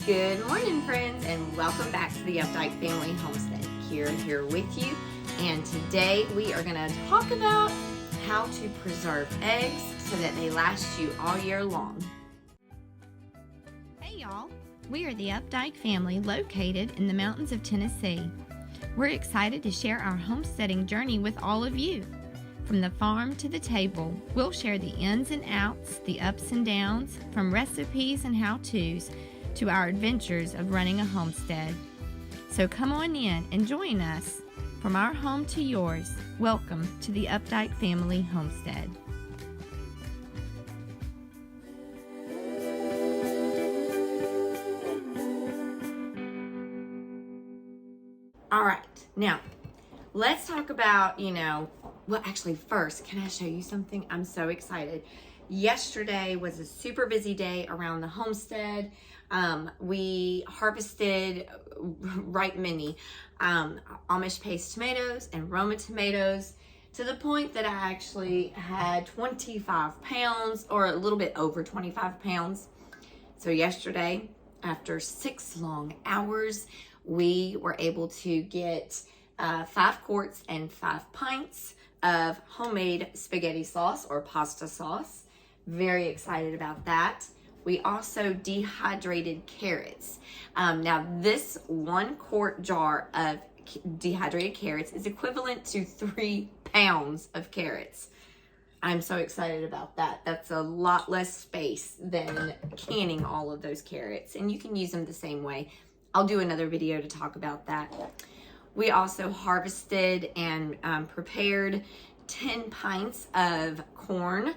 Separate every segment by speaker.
Speaker 1: Good morning, friends, and welcome back to the Updike Family Homestead. Kira here with you, and today we are going to talk about how to preserve eggs so that they last you all year long.
Speaker 2: Hey y'all, we are the Updike family located in the mountains of Tennessee. We're excited to share our homesteading journey with all of you. From the farm to the table, we'll share the ins and outs, the ups and downs, from recipes and how-tos to our adventures of running a homestead. So come on in and join us. From our home to yours, welcome to the Updike Family Homestead.
Speaker 1: All right, now let's talk about, well, actually first, can I show you something? I'm so excited. Yesterday was a super busy day around the homestead. We harvested many Amish paste tomatoes and Roma tomatoes to the point that I actually had 25 pounds or a little bit over 25 pounds. So yesterday, after 6 long hours, we were able to get 5 quarts and 5 pints of homemade spaghetti sauce or pasta sauce. Very excited about that. We also dehydrated carrots. Now this 1 quart jar of dehydrated carrots is equivalent to 3 pounds of carrots. I'm so excited about that. That's a lot less space than canning all of those carrots, and you can use them the same way. I'll do another video to talk about that. We also harvested and prepared 10 pints of corn,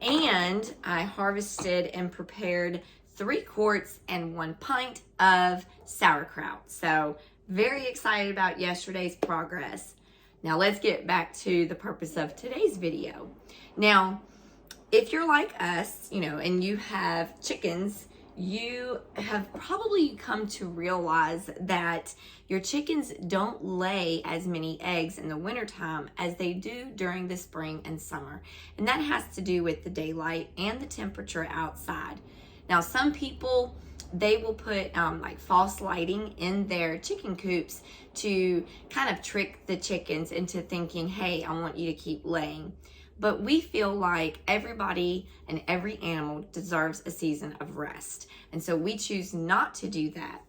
Speaker 1: and I harvested and prepared 3 quarts and 1 pint of sauerkraut. So very excited about yesterday's progress. Now let's get back to the purpose of today's video. Now, if you're like us, and you have chickens, you have probably come to realize that your chickens don't lay as many eggs in the wintertime as they do during the spring and summer. And that has to do with the daylight and the temperature outside. Now, some people, they will put like false lighting in their chicken coops to kind of trick the chickens into thinking, hey, I want you to keep laying. But we feel like everybody and every animal deserves a season of rest. And so we choose not to do that.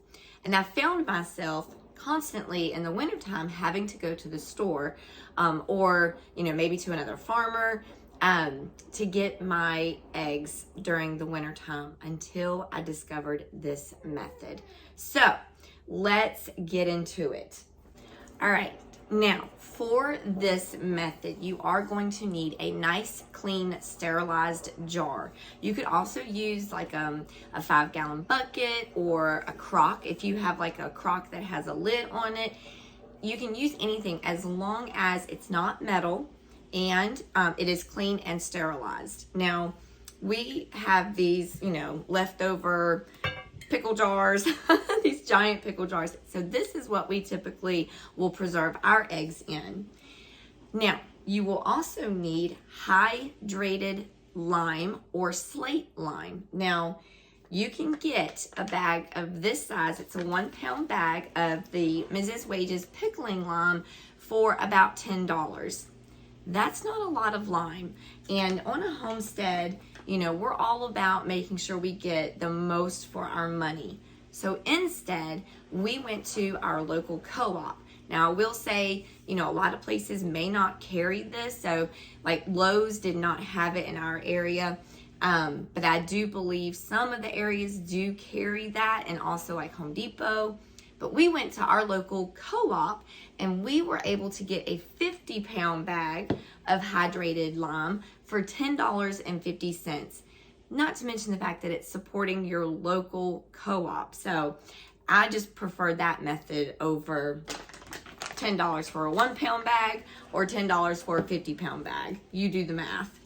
Speaker 1: And I found myself constantly in the wintertime having to go to the store or, maybe to another farmer to get my eggs during the wintertime until I discovered this method. So let's get into it. All right. Now, for this method, you are going to need a nice, clean, sterilized jar. You could also use like a 5-gallon bucket or a crock. If you have like a crock that has a lid on it, you can use anything as long as it's not metal and it is clean and sterilized. Now, we have these, leftover pickle jars, these giant pickle jars. So this is what we typically will preserve our eggs in. Now, you will also need hydrated lime or slate lime. Now, you can get a bag of this size. It's a 1-pound bag of the Mrs. Wages pickling lime for about $10. That's not a lot of lime. And on a homestead, we're all about making sure we get the most for our money. So instead, we went to our local co-op. Now, I will say, a lot of places may not carry this. So like Lowe's did not have it in our area. But I do believe some of the areas do carry that, and also like Home Depot. But we went to our local co-op and we were able to get a 50-pound bag of hydrated lime for $10.50. Not to mention the fact that it's supporting your local co-op. So I just prefer that method over $10 for a 1-pound bag or $10 for a 50-pound bag. You do the math.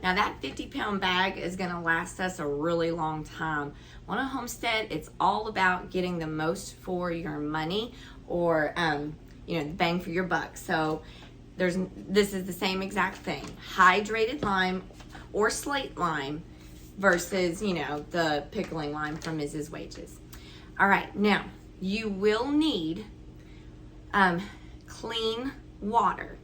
Speaker 1: Now that 50-pound bag is going to last us a really long time. On a homestead, it's all about getting the most for your money, or bang for your buck. So this is the same exact thing. Hydrated lime or slate lime versus, you know, the pickling lime from Mrs. Wages. All right, now you will need clean water.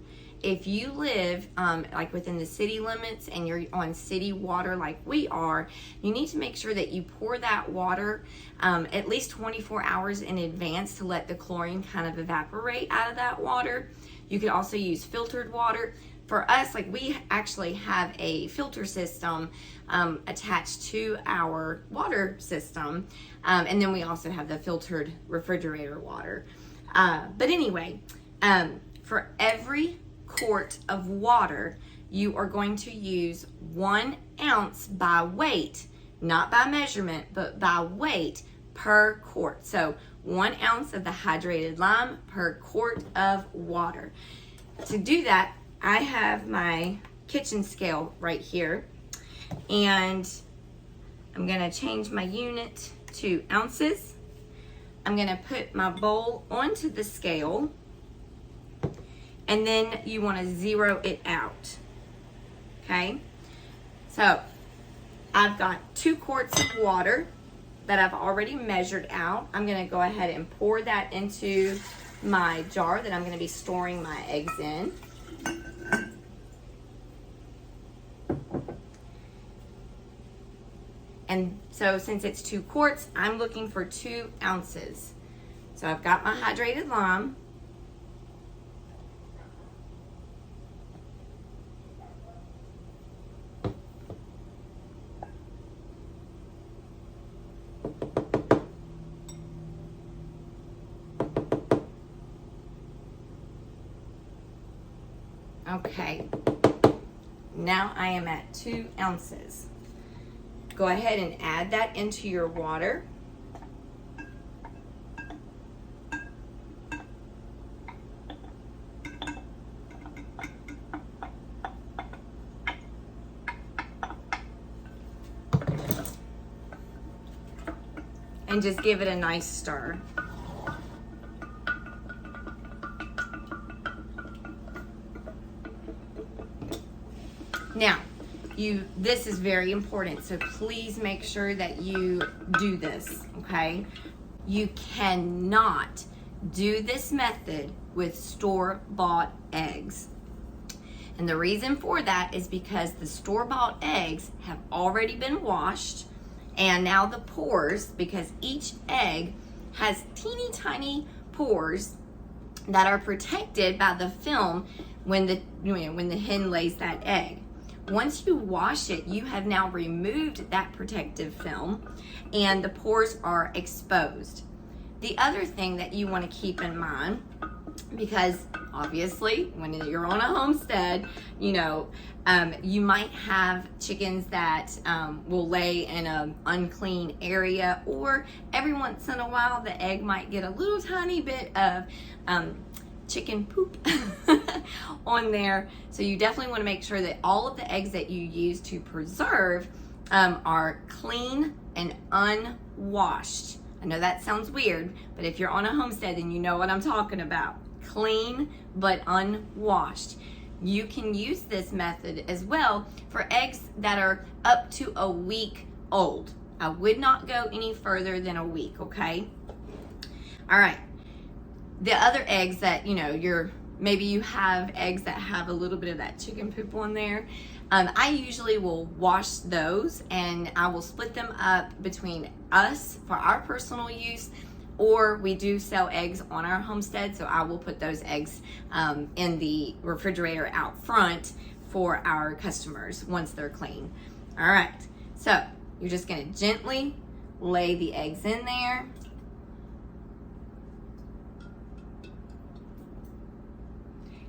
Speaker 1: If you live like within the city limits and you're on city water like we are, you need to make sure that you pour that water at least 24 hours in advance to let the chlorine kind of evaporate out of that water. You could also use filtered water. For us, like we actually have a filter system attached to our water system, and then we also have the filtered refrigerator water. But anyway, for every quart of water, you are going to use 1 ounce by weight, not by measurement, but by weight per quart. So 1 ounce of the hydrated lime per quart of water. To do that, I have my kitchen scale right here, and I'm gonna change my unit to ounces. I'm gonna put my bowl onto the scale, and then you wanna zero it out, okay? So I've got 2 quarts of water that I've already measured out. I'm gonna go ahead and pour that into my jar that I'm gonna be storing my eggs in. And so since it's 2 quarts, I'm looking for 2 ounces. So I've got my hydrated lime. Okay, now I am at 2 ounces. Go ahead and add that into your water. And just give it a nice stir. Now, this is very important, so please make sure that you do this, okay? You cannot do this method with store-bought eggs. And the reason for that is because the store-bought eggs have already been washed, and now the pores, because each egg has teeny tiny pores that are protected by the film when the hen lays that egg. Once you wash it, you have now removed that protective film and the pores are exposed. The other thing that you want to keep in mind, because obviously when you're on a homestead, you might have chickens that will lay in an unclean area, or every once in a while the egg might get a little tiny bit of chicken poop on there. So you definitely want to make sure that all of the eggs that you use to preserve are clean and unwashed. I know that sounds weird, but if you're on a homestead, then you know what I'm talking about. Clean but unwashed. You can use this method as well for eggs that are up to a week old. I would not go any further than a week, okay? All right. The other eggs that, maybe you have eggs that have a little bit of that chicken poop on there. I usually will wash those and I will split them up between us for our personal use, or we do sell eggs on our homestead, so I will put those eggs in the refrigerator out front for our customers once they're clean. All right, so you're just gonna gently lay the eggs in there.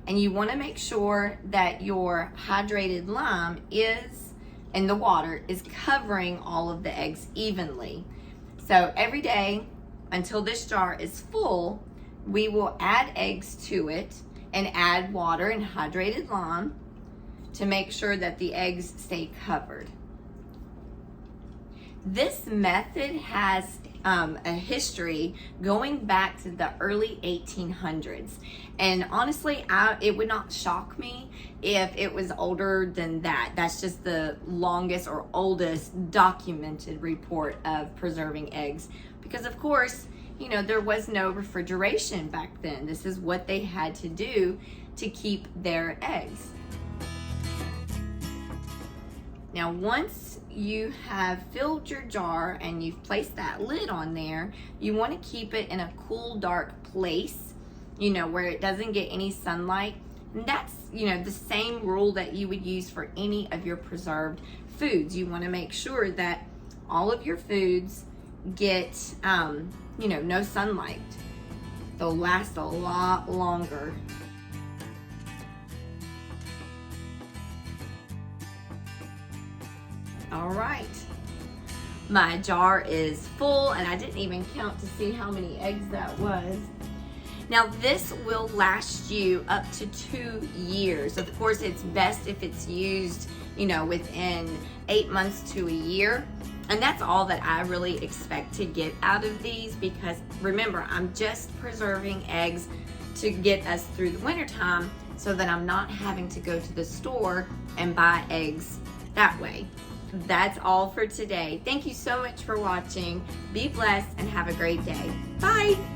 Speaker 1: And you want to make sure that your hydrated lime and the water is covering all of the eggs evenly. So every day until this jar is full, we will add eggs to it and add water and hydrated lime to make sure that the eggs stay covered. This method has a history going back to the early 1800s. And honestly, it would not shock me if it was older than that. That's just the longest or oldest documented report of preserving eggs. Because of course, you know, there was no refrigeration back then. This is what they had to do to keep their eggs. Now, once you have filled your jar and you've placed that lid on there, you want to keep it in a cool, dark place, you know, where it doesn't get any sunlight. And that's, you know, the same rule that you would use for any of your preserved foods. You want to make sure that all of your foods get, you know, no sunlight. They'll last a lot longer. All right, my jar is full and I didn't even count to see how many eggs that was. Now this will last you up to 2 years. Of course, it's best if it's used, you know, within 8 months to a year. And that's all that I really expect to get out of these, because remember, I'm just preserving eggs to get us through the winter time so that I'm not having to go to the store and buy eggs that way. That's all for today. Thank you so much for watching. Be blessed and have a great day. Bye.